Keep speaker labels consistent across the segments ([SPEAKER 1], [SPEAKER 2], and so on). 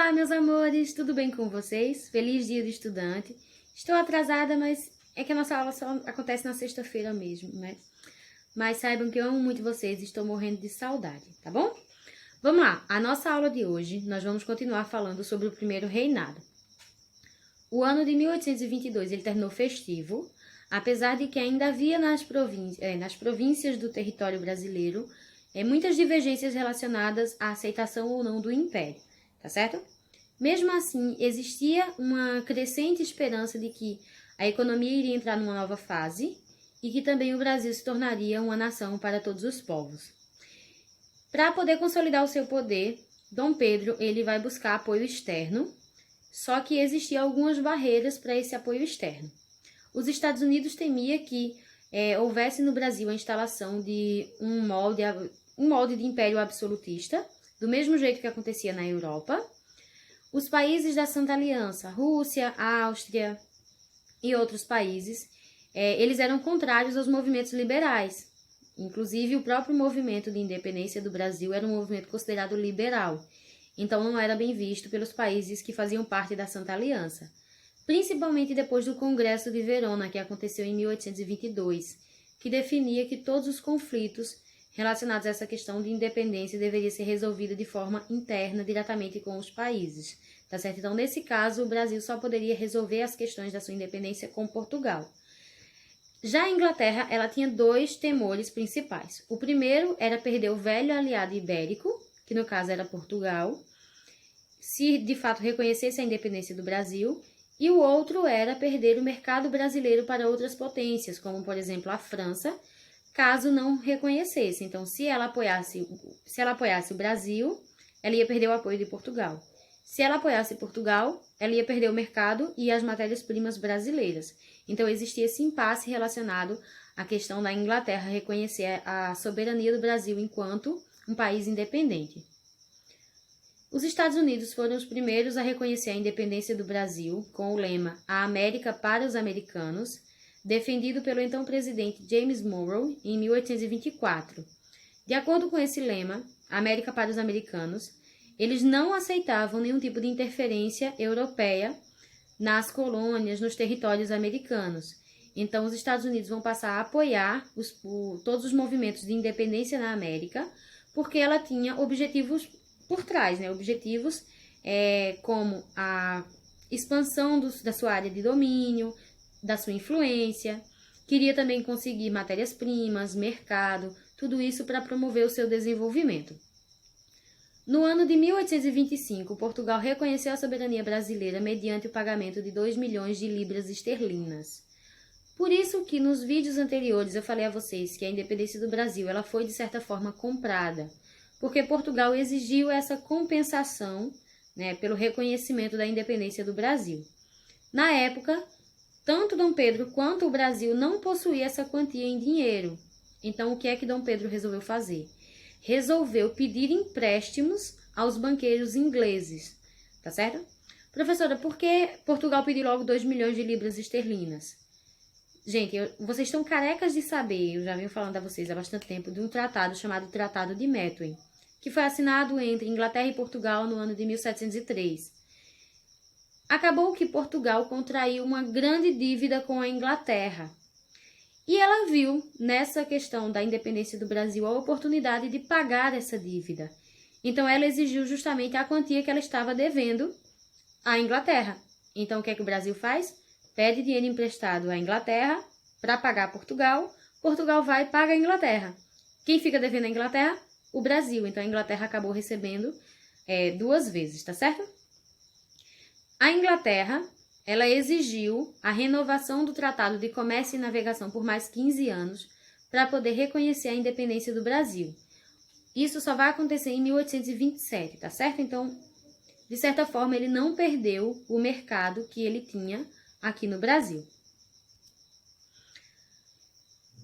[SPEAKER 1] Olá, meus amores, tudo bem com vocês? Feliz dia do estudante. Estou atrasada, mas é que a nossa aula só acontece na sexta-feira mesmo, né? Mas saibam que eu amo muito vocês e estou morrendo de saudade, tá bom? Vamos lá, a nossa aula de hoje, nós vamos continuar falando sobre o primeiro reinado. O ano de 1822, ele terminou festivo, apesar de que ainda havia nas províncias do território brasileiro muitas divergências relacionadas à aceitação ou não do Império, tá certo? Mesmo assim, existia uma crescente esperança de que a economia iria entrar numa nova fase e que também o Brasil se tornaria uma nação para todos os povos. Para poder consolidar o seu poder, Dom Pedro ele vai buscar apoio externo, só que existiam algumas barreiras para esse apoio externo. Os Estados Unidos temia que houvesse no Brasil a instalação de um molde de império absolutista, do mesmo jeito que acontecia na Europa. Os países da Santa Aliança, Rússia, Áustria e outros países, eles eram contrários aos movimentos liberais. Inclusive, o próprio movimento de independência do Brasil era um movimento considerado liberal. Então, não era bem visto pelos países que faziam parte da Santa Aliança. Principalmente depois do Congresso de Verona, que aconteceu em 1822, que definia que todos os conflitos relacionados a essa questão de independência deveria ser resolvida de forma interna, diretamente com os países, tá certo? Então, nesse caso, o Brasil só poderia resolver as questões da sua independência com Portugal. Já a Inglaterra, ela tinha dois temores principais. O primeiro era perder o velho aliado ibérico, que no caso era Portugal, se de fato reconhecesse a independência do Brasil, e o outro era perder o mercado brasileiro para outras potências, como por exemplo a França, caso não reconhecesse. Então, se ela apoiasse o Brasil, ela ia perder o apoio de Portugal. Se ela apoiasse Portugal, ela ia perder o mercado e as matérias-primas brasileiras. Então, existia esse impasse relacionado à questão da Inglaterra reconhecer a soberania do Brasil enquanto um país independente. Os Estados Unidos foram os primeiros a reconhecer a independência do Brasil com o lema "A América para os Americanos", defendido pelo então presidente James Monroe em 1824. De acordo com esse lema, América para os Americanos, eles não aceitavam nenhum tipo de interferência europeia nas colônias, nos territórios americanos. Então, os Estados Unidos vão passar a apoiar todos os movimentos de independência na América, porque ela tinha objetivos por trás, né? Objetivos como a expansão da sua área de domínio, da sua influência, queria também conseguir matérias-primas, mercado, tudo isso para promover o seu desenvolvimento. No ano de 1825, Portugal reconheceu a soberania brasileira mediante o pagamento de 2 milhões de libras esterlinas. Por isso que nos vídeos anteriores eu falei a vocês que a independência do Brasil ela foi de certa forma comprada, porque Portugal exigiu essa compensação, né, pelo reconhecimento da independência do Brasil. Na época, tanto Dom Pedro quanto o Brasil não possuíam essa quantia em dinheiro. Então, o que é que Dom Pedro resolveu fazer? Resolveu pedir empréstimos aos banqueiros ingleses, tá certo? Professora, por que Portugal pediu logo 2 milhões de libras esterlinas? Gente, vocês estão carecas de saber, eu já venho falando a vocês há bastante tempo, de um tratado chamado Tratado de Methuen, que foi assinado entre Inglaterra e Portugal no ano de 1703. Acabou que Portugal contraiu uma grande dívida com a Inglaterra. E ela viu nessa questão da independência do Brasil a oportunidade de pagar essa dívida. Então, ela exigiu justamente a quantia que ela estava devendo à Inglaterra. Então, o que é que o Brasil faz? Pede dinheiro emprestado à Inglaterra para pagar Portugal. Portugal vai e paga a Inglaterra. Quem fica devendo à Inglaterra? O Brasil. Então, a Inglaterra acabou recebendo 2 vezes, tá certo? A Inglaterra, ela exigiu a renovação do Tratado de Comércio e Navegação por mais 15 anos para poder reconhecer a independência do Brasil. Isso só vai acontecer em 1827, tá certo? Então, de certa forma, ele não perdeu o mercado que ele tinha aqui no Brasil.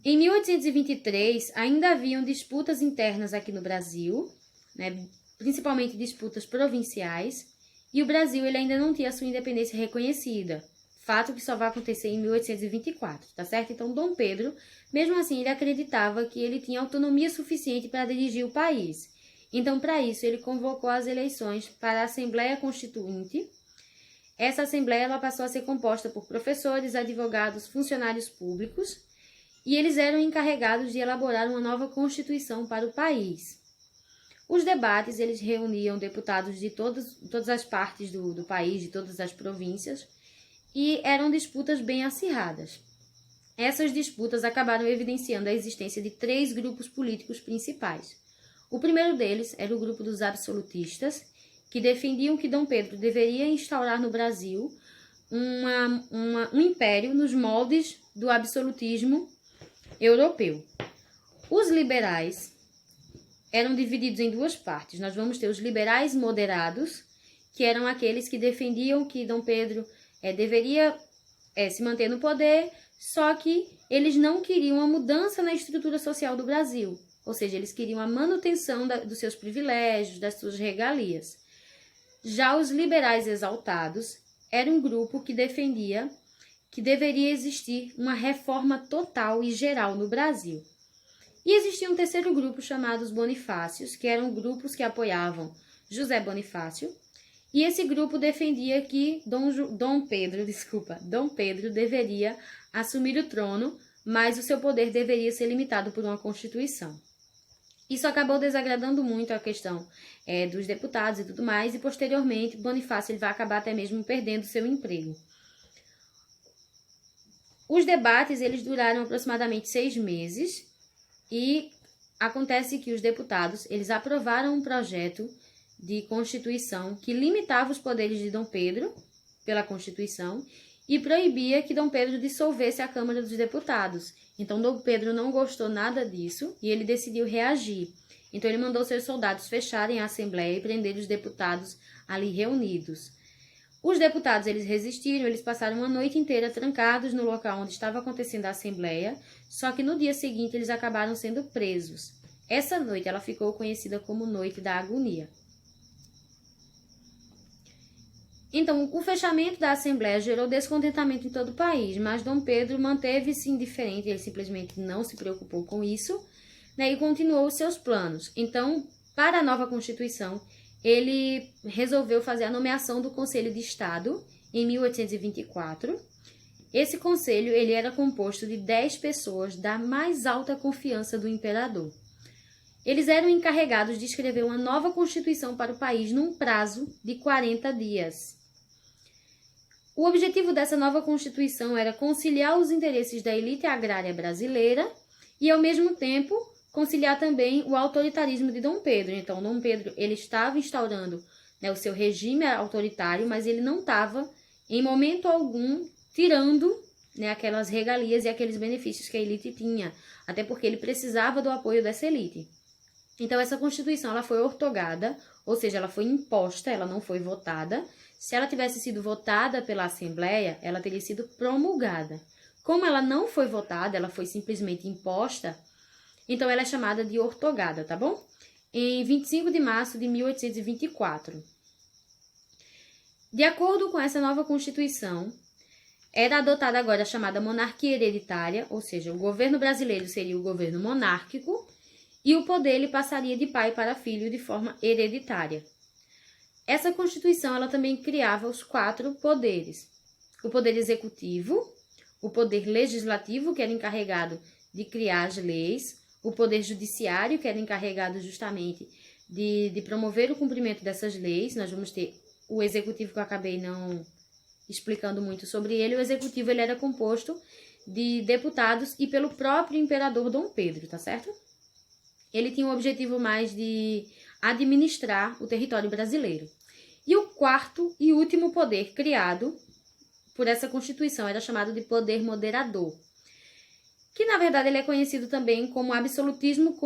[SPEAKER 1] Em 1823, ainda haviam disputas internas aqui no Brasil, né, principalmente disputas provinciais, e o Brasil ele ainda não tinha a sua independência reconhecida, fato que só vai acontecer em 1824, tá certo? Então, Dom Pedro, mesmo assim, ele acreditava que ele tinha autonomia suficiente para dirigir o país. Então, para isso, ele convocou as eleições para a Assembleia Constituinte. Essa Assembleia ela passou a ser composta por professores, advogados, funcionários públicos, e eles eram encarregados de elaborar uma nova Constituição para o país. Os debates, eles reuniam deputados de todas as partes do país, de todas as províncias, e eram disputas bem acirradas. Essas disputas acabaram evidenciando a existência de 3 grupos políticos principais. O primeiro deles era o grupo dos absolutistas, que defendiam que Dom Pedro deveria instaurar no Brasil um império nos moldes do absolutismo europeu. Os liberais eram divididos em 2 partes. Nós vamos ter os liberais moderados, que eram aqueles que defendiam que Dom Pedro deveria se manter no poder, só que eles não queriam a mudança na estrutura social do Brasil, ou seja, eles queriam a manutenção dos seus privilégios, das suas regalias. Já os liberais exaltados era um grupo que defendia que deveria existir uma reforma total e geral no Brasil. E existia um terceiro grupo chamado os Bonifácios, que eram grupos que apoiavam José Bonifácio, e esse grupo defendia que Dom Pedro deveria assumir o trono, mas o seu poder deveria ser limitado por uma Constituição. Isso acabou desagradando muito a questão dos deputados e tudo mais, e posteriormente Bonifácio ele vai acabar até mesmo perdendo seu emprego. Os debates eles duraram aproximadamente 6 meses e acontece que os deputados eles aprovaram um projeto de Constituição que limitava os poderes de Dom Pedro pela Constituição e proibia que Dom Pedro dissolvesse a Câmara dos Deputados. Então, Dom Pedro não gostou nada disso e ele decidiu reagir. Então, ele mandou seus soldados fecharem a Assembleia e prender os deputados ali reunidos. Os deputados, eles resistiram, eles passaram uma noite inteira trancados no local onde estava acontecendo a Assembleia, só que no dia seguinte eles acabaram sendo presos. Essa noite, ela ficou conhecida como Noite da Agonia. Então, o fechamento da Assembleia gerou descontentamento em todo o país, mas Dom Pedro manteve-se indiferente, ele simplesmente não se preocupou com isso, né, e continuou os seus planos. Então, para a nova Constituição, ele resolveu fazer a nomeação do Conselho de Estado em 1824. Esse conselho ele era composto de 10 pessoas da mais alta confiança do imperador. Eles eram encarregados de escrever uma nova Constituição para o país num prazo de 40 dias. O objetivo dessa nova Constituição era conciliar os interesses da elite agrária brasileira e, ao mesmo tempo, conciliar também o autoritarismo de Dom Pedro. Então, Dom Pedro ele estava instaurando, né, o seu regime autoritário, mas ele não estava, em momento algum, tirando, né, aquelas regalias e aqueles benefícios que a elite tinha, até porque ele precisava do apoio dessa elite. Então, essa Constituição ela foi ortogada, ou seja, ela foi imposta, ela não foi votada. Se ela tivesse sido votada pela Assembleia, ela teria sido promulgada. Como ela não foi votada, ela foi simplesmente imposta, então ela é chamada de ortogada, tá bom? Em 25 de março de 1824. De acordo com essa nova Constituição, era adotada agora a chamada monarquia hereditária, ou seja, o governo brasileiro seria o governo monárquico, e o poder ele passaria de pai para filho de forma hereditária. Essa Constituição ela também criava os 4 poderes. O poder executivo, o poder legislativo, que era encarregado de criar as leis, o poder judiciário, que era encarregado justamente de promover o cumprimento dessas leis. Nós vamos ter o executivo, que eu acabei não explicando muito sobre ele. O executivo ele era composto de deputados e pelo próprio imperador Dom Pedro, tá certo? Ele tinha o objetivo mais de administrar o território brasileiro. E o 4º e último poder criado por essa Constituição era chamado de poder moderador, que na verdade ele é conhecido também como absolutismo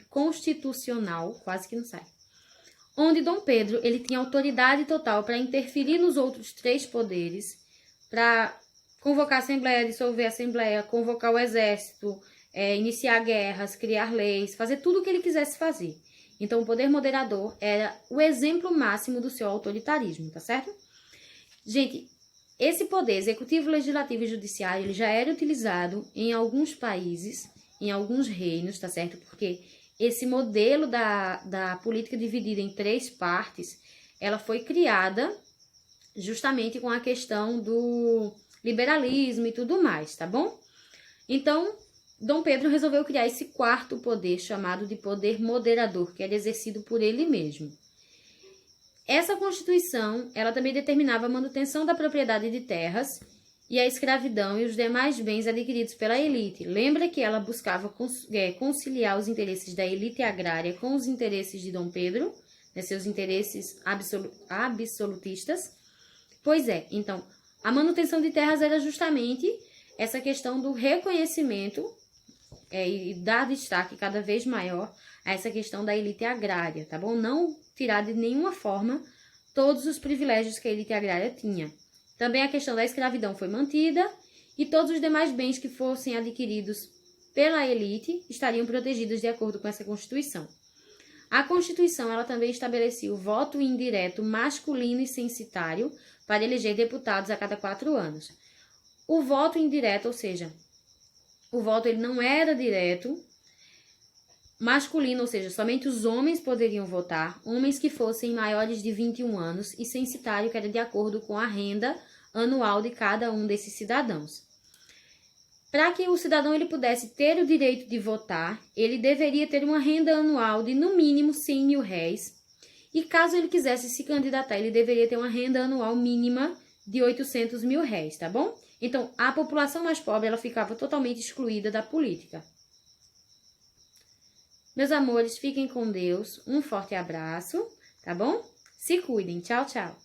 [SPEAKER 1] constitucional, quase que não sai, onde Dom Pedro ele tinha autoridade total para interferir nos outros 3 poderes, para convocar a Assembleia, dissolver a Assembleia, convocar o exército, iniciar guerras, criar leis, fazer tudo o que ele quisesse fazer. Então, o poder moderador era o exemplo máximo do seu autoritarismo, tá certo? Gente, esse poder executivo, legislativo e judiciário, ele já era utilizado em alguns países, em alguns reinos, tá certo? Porque esse modelo da política dividida em 3 partes, ela foi criada justamente com a questão do liberalismo e tudo mais, tá bom? Então, Dom Pedro resolveu criar esse 4º poder, chamado de poder moderador, que era exercido por ele mesmo. Essa Constituição, ela também determinava a manutenção da propriedade de terras e a escravidão e os demais bens adquiridos pela elite. Lembra que ela buscava conciliar os interesses da elite agrária com os interesses de Dom Pedro, né, seus interesses absolutistas? Pois é, então, a manutenção de terras era justamente essa questão do reconhecimento e dar destaque cada vez maior a essa questão da elite agrária, tá bom? Não tirar de nenhuma forma todos os privilégios que a elite agrária tinha. Também a questão da escravidão foi mantida e todos os demais bens que fossem adquiridos pela elite estariam protegidos de acordo com essa Constituição. A Constituição ela também estabelecia o voto indireto masculino e censitário para eleger deputados a cada 4 anos. O voto indireto, ou seja, o voto ele não era direto, masculino, ou seja, somente os homens poderiam votar, homens que fossem maiores de 21 anos, e censitário, que era de acordo com a renda anual de cada um desses cidadãos. Para que o cidadão ele pudesse ter o direito de votar, ele deveria ter uma renda anual de no mínimo R$100.000, e caso ele quisesse se candidatar, ele deveria ter uma renda anual mínima de R$800.000, tá bom? Então, a população mais pobre ela ficava totalmente excluída da política. Meus amores, fiquem com Deus. Um forte abraço, tá bom? Se cuidem. Tchau, tchau.